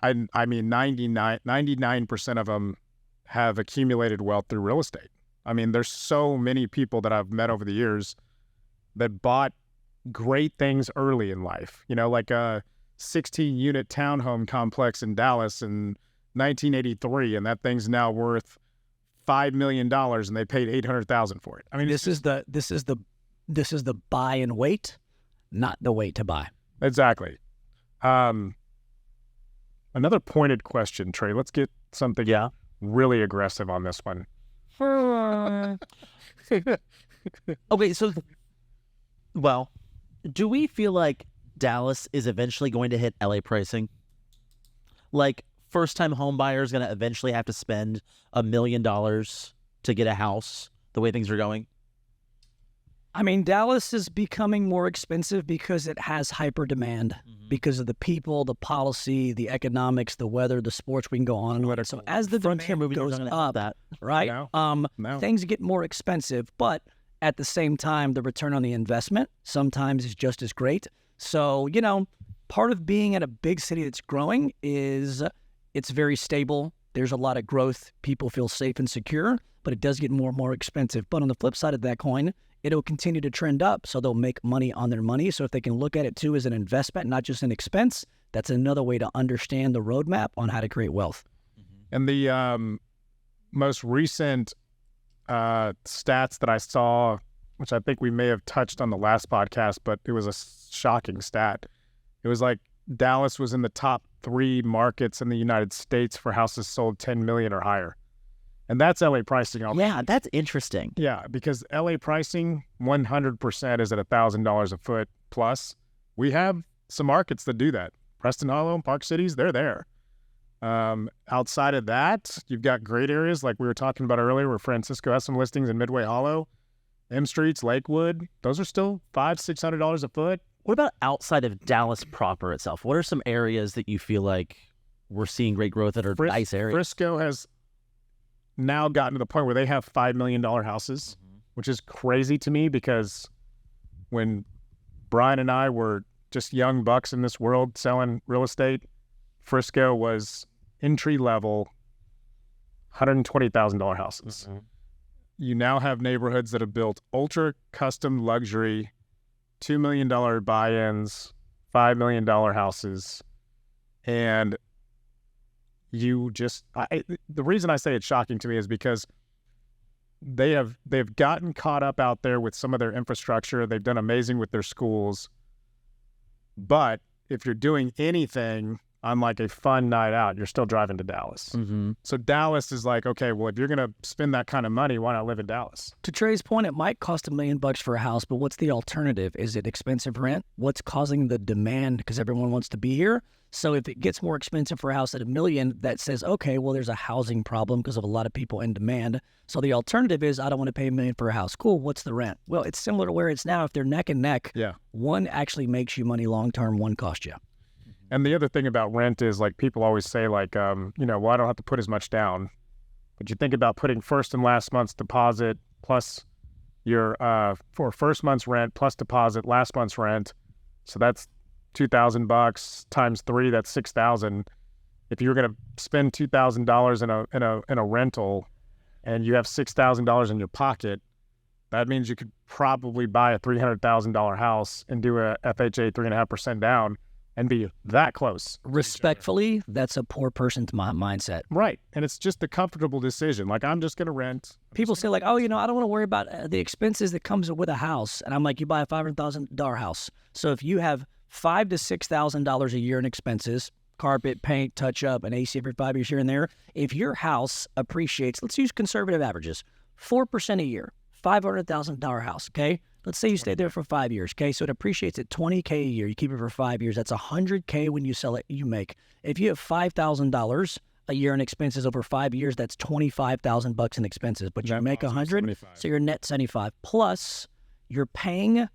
I mean, 99% of them have accumulated wealth through real estate. I mean, there's so many people that I've met over the years that bought great things early in life, you know, like a 16-unit townhome complex in Dallas in 1983, and that thing's now worth $5 million, and they paid $800,000 for it. I mean, this is the buy and wait, not the wait to buy. Exactly. Another pointed question, Trey. Let's get something really aggressive on this one. Okay, so, well, do we feel like Dallas is eventually going to hit LA pricing? Like, first-time home buyers going to eventually have to spend $1 million to get a house the way things are going? I mean, Dallas is becoming more expensive because it has hyper demand because of the people, the policy, the economics, the weather, the sports. We can go on and on. So as the demand goes up, right? Things get more expensive, but at the same time, the return on the investment sometimes is just as great. So, you know, part of being at a big city that's growing is it's very stable. There's a lot of growth. People feel safe and secure, but it does get more and more expensive. But on the flip side of that coin, it'll continue to trend up, so they'll make money on their money. So if they can look at it, too, as an investment, not just an expense, that's another way to understand the roadmap on how to create wealth. And the most recent stats that I saw, which I think we may have touched on the last podcast, but it was a shocking stat. It was like Dallas was in the top 3 markets in the United States for houses sold $10 million or higher. And that's LA pricing. Yeah, that's interesting. Yeah, because LA pricing 100% is at $1,000 a foot plus. We have some markets that do that. Preston Hollow and Park Cities, they're there. Outside of that, you've got great areas like we were talking about earlier where Francisco has some listings in Midway Hollow, M Streets, Lakewood. Those are still $500-$600 a foot. What about outside of Dallas proper itself? What are some areas that you feel like we're seeing great growth that are nice areas? Frisco has now gotten to the point where they have $5 million houses, which is crazy to me because when Brian and I were just young bucks in this world selling real estate, Frisco was entry level $120,000 houses. You now have neighborhoods that have built ultra custom luxury $2 million buy-ins, $5 million houses, and you just the reason I say it's shocking to me is because they've gotten caught up out there with some of their infrastructure. They've done amazing with their schools, but if you're doing anything on like a fun night out, you're still driving to Dallas. So Dallas is like, okay, well, if you're going to spend that kind of money, why not live in Dallas? To Trey's point, it might cost $1 million for a house, but what's the alternative? Is it expensive rent? What's causing the demand? Because everyone wants to be here. So if it gets more expensive for a house at $1 million, that says, okay, well, there's a housing problem because of a lot of people in demand. So the alternative is, I don't want to pay $1 million for a house. Cool. What's the rent? Well, it's similar to where it's now. If they're neck and neck, one actually makes you money long-term, one costs you. And the other thing about rent is like people always say like, well, I don't have to put as much down. But you think about putting first and last month's deposit plus your for first month's rent plus deposit, last month's rent. So that's $2,000 times 3. That's $6,000. If you're going to spend $2,000 in a rental, and you have $6,000 in your pocket, that means you could probably buy a $300,000 house and do a FHA 3.5% down. and be that close. Respectfully, that's a poor person's mindset. Right. And it's just a comfortable decision. Like, I'm just going to rent. People say like, oh, I don't want to worry about the expenses that comes with a house. And I'm like, you buy a $500,000 house. So if you have $5,000 to $6,000 a year in expenses, carpet, paint, touch up, an AC every 5 years here and there, if your house appreciates, let's use conservative averages, 4% a year, $500,000 house, okay? Let's say you stay there for 5 years, okay? So it appreciates at $20K a year. You keep it for 5 years. That's $100K when you sell it, you make. If you have $5,000 a year in expenses over 5 years, that's $25,000 in expenses. But you make $100, so you're net $75. Plus, you're paying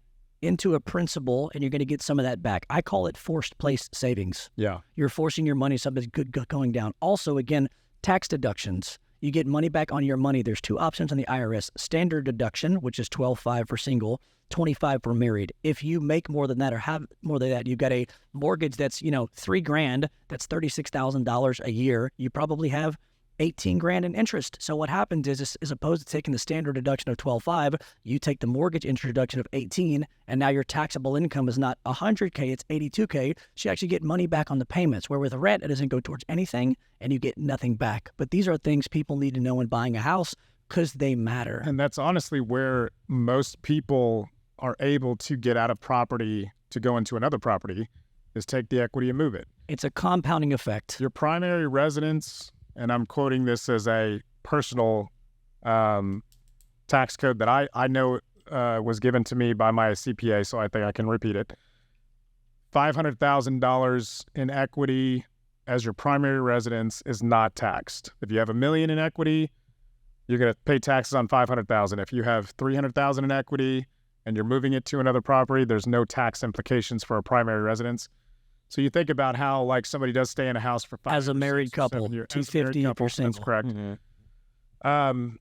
into a principal, and you're going to get some of that back. I call it forced place savings. Yeah. You're forcing your money, something's good going down. Also, again, tax deductions. You get money back on your money. There's two options on the IRS. Standard deduction, which is $12,500 for single, $25,000 for married. If you make more than that or have more than that, you've got a mortgage that's, $3,000, that's $36,000 a year. You probably have $18,000 in interest. So what happens is, as opposed to taking the standard deduction of $12,500, you take the mortgage interest deduction of $18,000, and now your taxable income is not $100K, it's $82K. So you actually get money back on the payments, where with rent, it doesn't go towards anything, and you get nothing back. But these are things people need to know when buying a house, because they matter. And that's honestly where most people are able to get out of property to go into another property, is take the equity and move it. It's a compounding effect. Your primary residence, and I'm quoting this as a personal tax code that I know was given to me by my CPA, so I think I can repeat it. $500,000 in equity as your primary residence is not taxed. If you have $1 million in equity, you're going to pay taxes on $500,000. If you have $300,000 in equity and you're moving it to another property, there's no tax implications for a primary residence. So you think about how, like, somebody does stay in a house for 5 as a married couple, 250%. That's correct. Mm-hmm.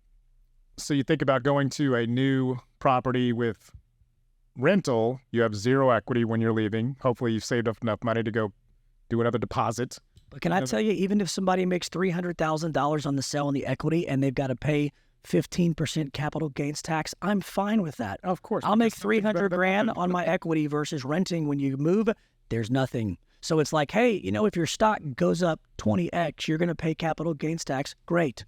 So you think about going to a new property with rental. You have zero equity when you're leaving. Hopefully you've saved up enough money to go do another deposit. But can I tell you, even if somebody makes $300,000 on the sale and the equity, and they've got to pay 15% capital gains tax, I'm fine with that. Of course. I'll make $300,000 on my equity versus renting. When you move, there's nothing. So it's like, hey, if your stock goes up 20x, you're going to pay capital gains tax. Great.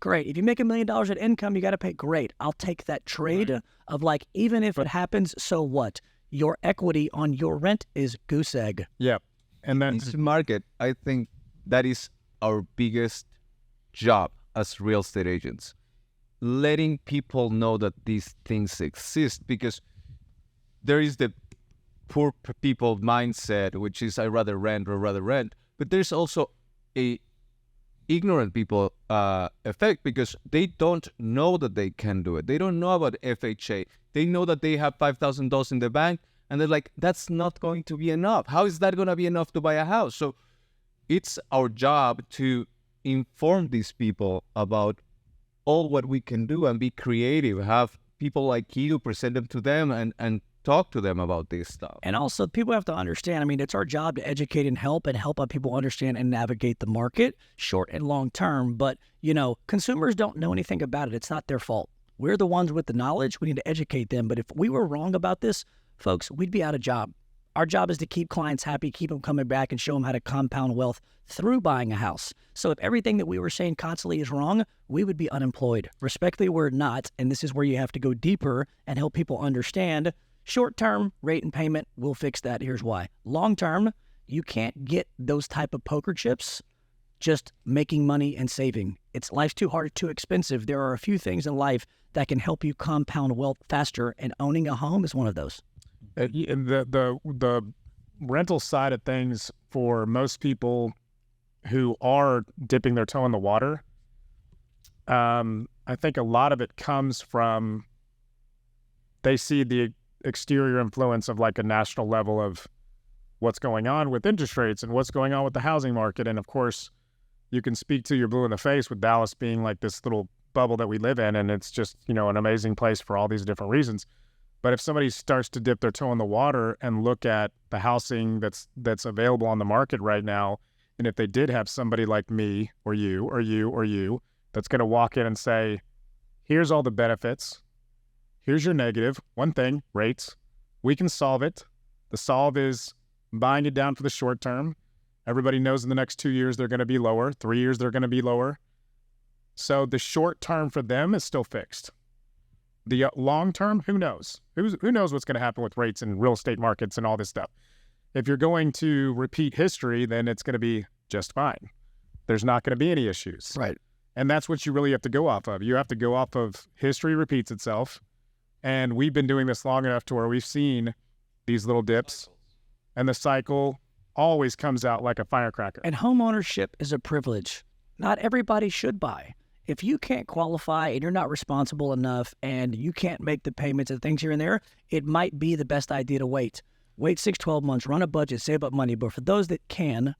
If you make $1 million in income, you got to pay. Great. I'll take that trade of, like, even if it happens, so what? Your equity on your rent is goose egg. Yeah. And then in this market, I think that is our biggest job as real estate agents. Letting people know that these things exist, because there is the poor people mindset, which is I rather rent. But there's also a ignorant people effect, because they don't know that they can do it. They don't know about FHA. They know that they have $5,000 in the bank, and they're like, that's not going to be enough. How is that going to be enough to buy a house? So it's our job to inform these people about all what we can do and be creative, have people like you present them to them and talk to them about this stuff. And also, people have to understand, it's our job to educate and help people understand and navigate the market, short and long term. But, consumers don't know anything about it. It's not their fault. We're the ones with the knowledge. We need to educate them. But if we were wrong about this, folks, we'd be out of job. Our job is to keep clients happy, keep them coming back, and show them how to compound wealth through buying a house. So if everything that we were saying constantly is wrong, we would be unemployed. Respectfully, we're not. And this is where you have to go deeper and help people understand. Short-term, rate and payment, we'll fix that. Here's why. Long-term, you can't get those type of poker chips just making money and saving. Life's too hard, too expensive. There are a few things in life that can help you compound wealth faster, and owning a home is one of those. And the rental side of things, for most people who are dipping their toe in the water, I think a lot of it comes from they see the exterior influence of, like, a national level of what's going on with interest rates and what's going on with the housing market. And of course, you can speak till you're blue in the face with Dallas being like this little bubble that we live in, and it's just, an amazing place for all these different reasons. But if somebody starts to dip their toe in the water and look at the housing that's available on the market right now, and if they did have somebody like me or you that's going to walk in and say, here's all the benefits, here's your negative, one thing, rates, we can solve it. The solve is buying it down for the short term. Everybody knows in the next 2 years they're going to be lower. 3 years they're going to be lower. So the short term for them is still fixed. The long term, who knows? Who knows what's going to happen with rates and real estate markets and all this stuff? If you're going to repeat history, then it's going to be just fine. There's not going to be any issues. Right. And that's what you really have to go off of. You have to go off of history repeats itself. And we've been doing this long enough to where we've seen these little dips, and the cycle always comes out like a firecracker. And home ownership is a privilege. Not everybody should buy. If you can't qualify and you're not responsible enough and you can't make the payments and things here and there, it might be the best idea to wait. Wait 6, 12 months, run a budget, save up money. But for those that can,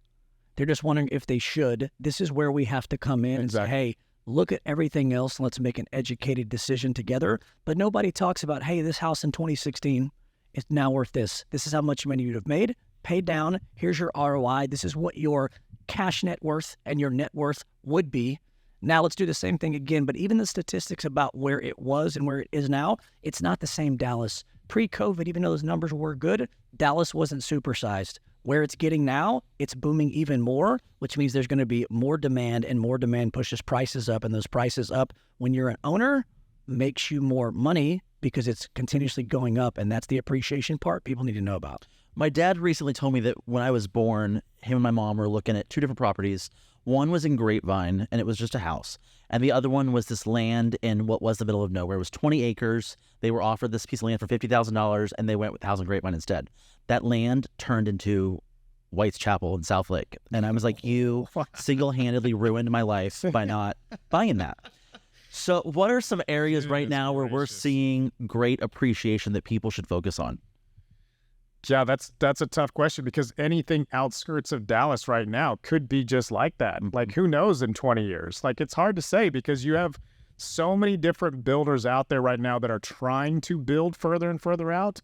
they're just wondering if they should. This is where we have to come in and say, hey, look at everything else and let's make an educated decision together. But nobody talks about, hey, this house in 2016 is now worth this. This is how much money you'd have made. Paid down. Here's your ROI. This is what your cash net worth and your net worth would be. Now let's do the same thing again. But even the statistics about where it was and where it is now, it's not the same Dallas. Pre-COVID, even though those numbers were good, Dallas wasn't supersized. Where it's getting now, it's booming even more, which means there's going to be more demand, and more demand pushes prices up. And those prices up, when you're an owner, makes you more money because it's continuously going up. And that's the appreciation part people need to know about. My dad recently told me that when I was born, him and my mom were looking at 2 different properties. One was in Grapevine, and it was just a house. And the other one was this land in what was the middle of nowhere. It was 20 acres. They were offered this piece of land for $50,000, and they went with the house in Grapevine instead. That land turned into White's Chapel in South Lake. And I was like, you single-handedly ruined my life by not buying that. So what are some areas right now where we're seeing great appreciation that people should focus on? Yeah, that's a tough question, because anything outskirts of Dallas right now could be just like that. Like, who knows in 20 years? Like, it's hard to say because you have so many different builders out there right now that are trying to build further and further out.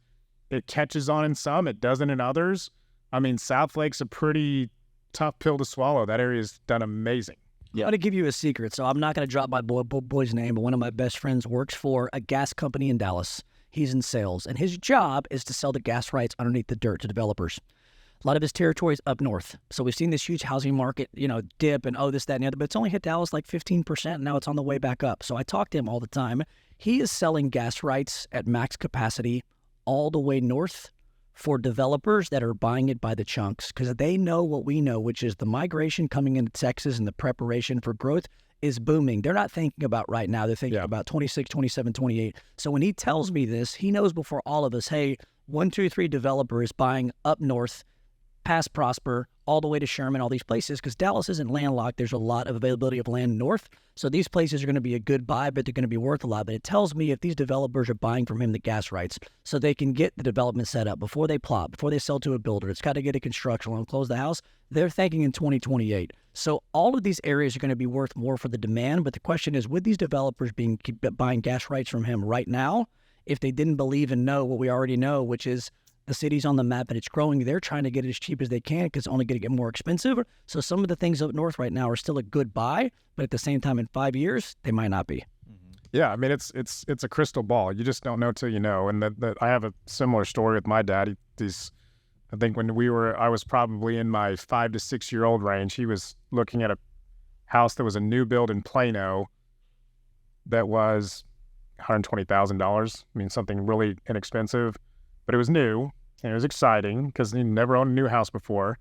It catches on in some, it doesn't in others. I mean, South Lake's a pretty tough pill to swallow. That area's done amazing. Yeah. I'm going to give you a secret. So I'm not going to drop my boy's name, but one of my best friends works for a gas company in Dallas. He's in sales, and his job is to sell the gas rights underneath the dirt to developers. A lot of his territory is up north. So we've seen this huge housing market, dip and this, that, and the other, but it's only hit Dallas like 15%, and now it's on the way back up. So I talk to him all the time. He is selling gas rights at max capacity all the way north for developers that are buying it by the chunks, because they know what we know, which is the migration coming into Texas and the preparation for growth is booming. They're not thinking about right now. They're thinking about 26, 27, 28. So when he tells me this, he knows before all of us, hey, 1, 2, 3 developers buying up north, past Prosper, all the way to Sherman, all these places, because Dallas isn't landlocked. There's a lot of availability of land north. So these places are going to be a good buy, but they're going to be worth a lot. But it tells me if these developers are buying from him the gas rights so they can get the development set up before they plot, before they sell to a builder, it's got to get a construction loan, close the house. They're thinking in 2028. So all of these areas are going to be worth more for the demand. But the question is, would these developers buying gas rights from him right now, if they didn't believe and know what we already know, which is the city's on the map and it's growing, they're trying to get it as cheap as they can because it's only going to get more expensive. So some of the things up north right now are still a good buy, but at the same time, in 5 years, they might not be. Yeah, I mean, it's a crystal ball. You just don't know till you know. And I have a similar story with my dad. I think when I was probably in my 5 to 6 year old range. He was looking at a house that was a new build in Plano that was $120,000. I mean, something really inexpensive, but it was new and it was exciting because he never owned a new house before.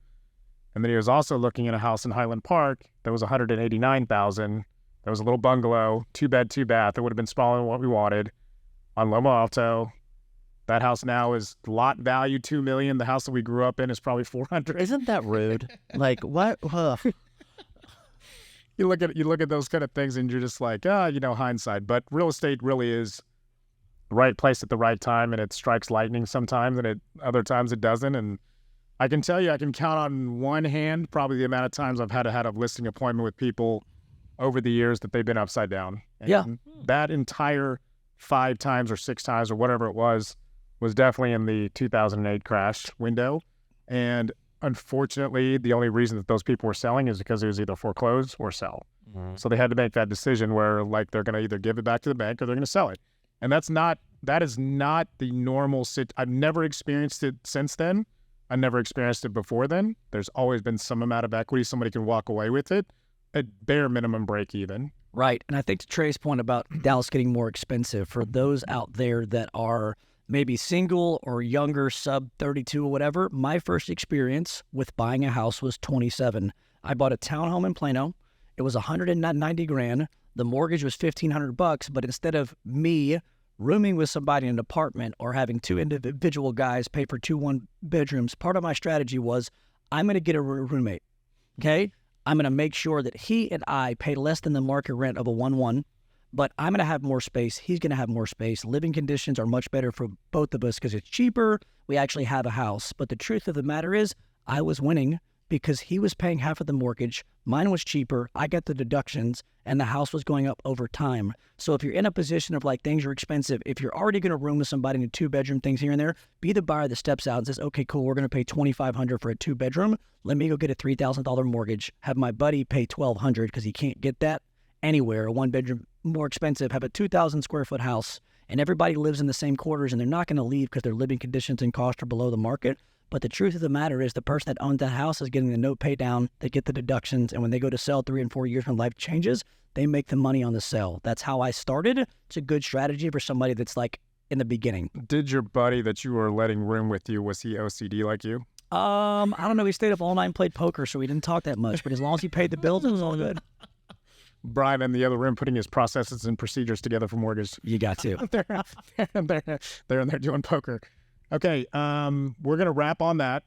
And then he was also looking at a house in Highland Park that was $189,000. That was a little bungalow, 2-bed, 2-bath. It would have been smaller than what we wanted on Loma Alto. That house now is lot value $2 million. The house that we grew up in is probably $400,000. Isn't that rude? Like, what? You look at those kind of things and you're just like, hindsight. But real estate really is the right place at the right time, and it strikes lightning sometimes, and other times it doesn't. And I can tell you, I can count on one hand probably the amount of times I've had a listing appointment with people over the years that they've been upside down. And that entire 5 times or 6 times or whatever it was definitely in the 2008 crash window. And unfortunately, the only reason that those people were selling is because it was either foreclose or sell. Mm-hmm. So they had to make that decision where they're going to either give it back to the bank or they're going to sell it. And that is not the normal I've never experienced it since then, I never experienced it before then. There's always been some amount of equity. Somebody can walk away with it at bare minimum break even. Right. And I think to Trey's point about Dallas getting more expensive, for those out there that are maybe single or younger, sub 32 or whatever, my first experience with buying a house was 27. I bought a townhome in Plano. It was $190,000. The mortgage was $1,500, but instead of me rooming with somebody in an apartment or having two individual guys pay for 2 one-bedrooms, part of my strategy was I'm going to get a roommate, okay? I'm going to make sure that he and I pay less than the market rent of a 1-1, but I'm going to have more space. He's going to have more space. Living conditions are much better for both of us because it's cheaper. We actually have a house. But the truth of the matter is I was winning because he was paying half of the mortgage. Mine was cheaper. I got the deductions, and the house was going up over time. So if you're in a position of like things are expensive, if you're already going to room with somebody in a 2-bedroom, things here and there, be the buyer that steps out and says, okay, cool, we're going to pay $2,500 for a 2-bedroom. Let me go get a $3,000 mortgage. Have my buddy pay $1,200 because he can't get that anywhere. A 1-bedroom more expensive. Have a 2,000 square foot house, and everybody lives in the same quarters, and they're not going to leave because their living conditions and costs are below the market. But the truth of the matter is the person that owns that house is getting the note pay down. They get the deductions. And when they go to sell 3 and 4 years when life changes, they make the money on the sale. That's how I started. It's a good strategy for somebody that's like in the beginning. Did your buddy that you were letting room with you, was he OCD like you? I don't know. He stayed up all night and played poker, so we didn't talk that much. But as long as he paid the bills, it was all good. Brian in the other room putting his processes and procedures together for mortgage. You got to. they're in there doing poker. Okay, we're going to wrap on that.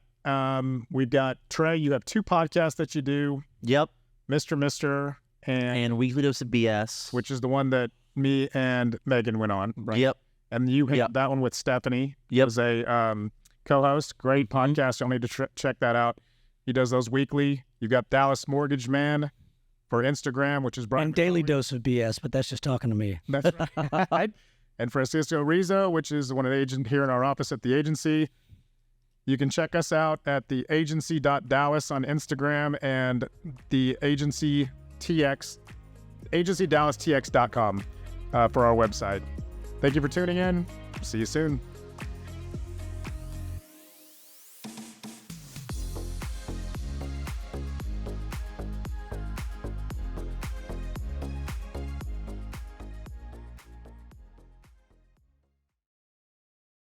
We've got Trey, you have 2 podcasts that you do. Yep. Mr.Misster And Weekly Dose of BS. which is the one that me and Megan went on, right? Yep. And you hit Yep. that one with Stephanie. Yep. As a co-host. Great podcast. You'll need to check that out. He does those weekly. You got Dallas Mortgage Man for Instagram, which is Brian And Daily McCauley. Dose of BS, but that's just talking to me. That's right. And Francisco Rizo, which is one of the agent here in our office at the agency. You can check us out at the agency.dallas on Instagram and the agencydallastx.com for our website. Thank you for tuning in. See you soon.